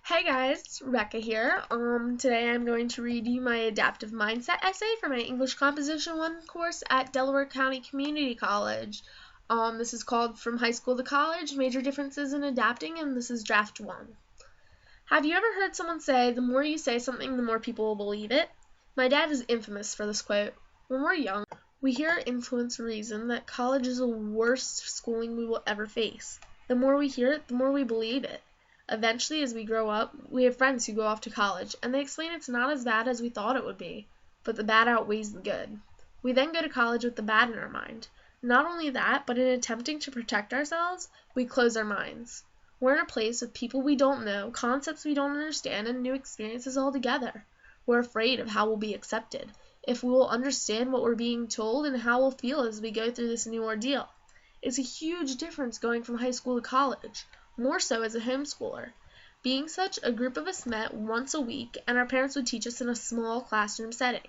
Hey guys, Rebecca here. Today I'm going to read you my adaptive mindset essay for my English Composition 1 course at Delaware County Community College. This is called From High School to College, Major Differences in Adapting, and this is draft 1. Have you ever heard someone say, the more you say something, the more people will believe it? My dad is infamous for this quote. When we're young, we hear influence reason that college is the worst schooling we will ever face. The more we hear it, the more we believe it. Eventually, as we grow up, we have friends who go off to college, and they explain it's not as bad as we thought it would be, but the bad outweighs the good. We then go to college with the bad in our mind. Not only that, but in attempting to protect ourselves, we close our minds. We're in a place with people we don't know, concepts we don't understand, and new experiences altogether. We're afraid of how we'll be accepted, if we will understand what we're being told, and how we'll feel as we go through this new ordeal. It's a huge difference going from high school to college. More so as a homeschooler. Being such, a group of us met once a week, and our parents would teach us in a small classroom setting.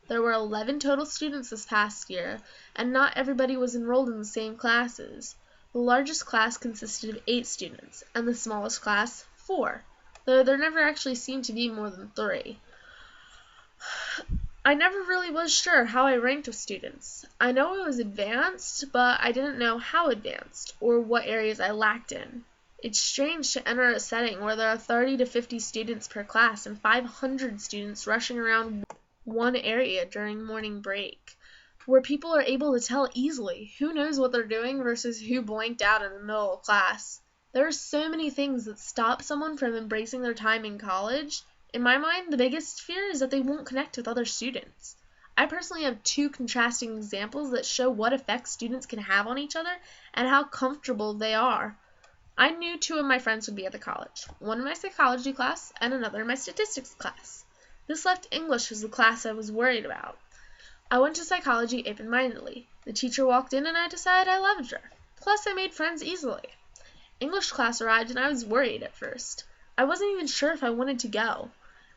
There were 11 total students this past year, and not everybody was enrolled in the same classes. The largest class consisted of 8 students, and the smallest class, 4, though there never actually seemed to be more than 3. I never really was sure how I ranked with students. I know I was advanced, but I didn't know how advanced, or what areas I lacked in. It's strange to enter a setting where there are 30 to 50 students per class and 500 students rushing around one area during morning break, where people are able to tell easily who knows what they're doing versus who blanked out in the middle of class. There are so many things that stop someone from embracing their time in college. In my mind, the biggest fear is that they won't connect with other students. I personally have 2 contrasting examples that show what effects students can have on each other and how comfortable they are. I knew 2 of my friends would be at the college, one in my psychology class and another in my statistics class. This left English as the class I was worried about. I went to psychology open-mindedly. The teacher walked in and I decided I loved her. Plus, I made friends easily. English class arrived and I was worried at first. I wasn't even sure if I wanted to go.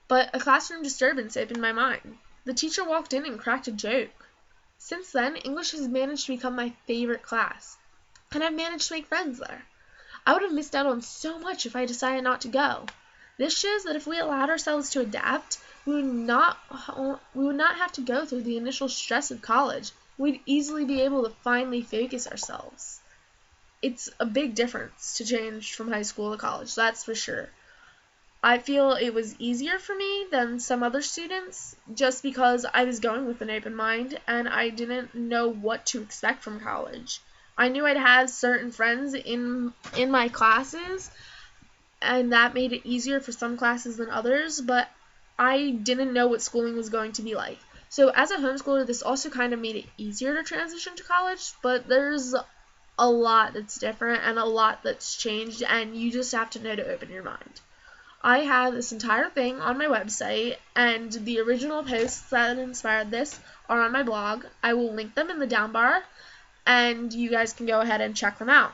But a classroom disturbance opened my mind. The teacher walked in and cracked a joke. Since then, English has managed to become my favorite class, and I've managed to make friends there. I would have missed out on so much if I decided not to go. This shows that if we allowed ourselves to adapt, we would not have to go through the initial stress of college. We'd easily be able to finally focus ourselves. It's a big difference to change from high school to college, that's for sure. I feel it was easier for me than some other students just because I was going with an open mind and I didn't know what to expect from college. I knew I'd have certain friends in my classes, and that made it easier for some classes than others, but I didn't know what schooling was going to be like. So as a homeschooler, this also kind of made it easier to transition to college, but there's a lot that's different and a lot that's changed, and you just have to know to open your mind. I have this entire thing on my website, and the original posts that inspired this are on my blog. I will link them in the down bar, and you guys can go ahead and check them out.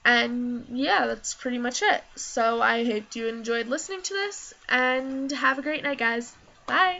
And yeah, that's pretty much it. So I hope you enjoyed listening to this, and have a great night, guys. Bye!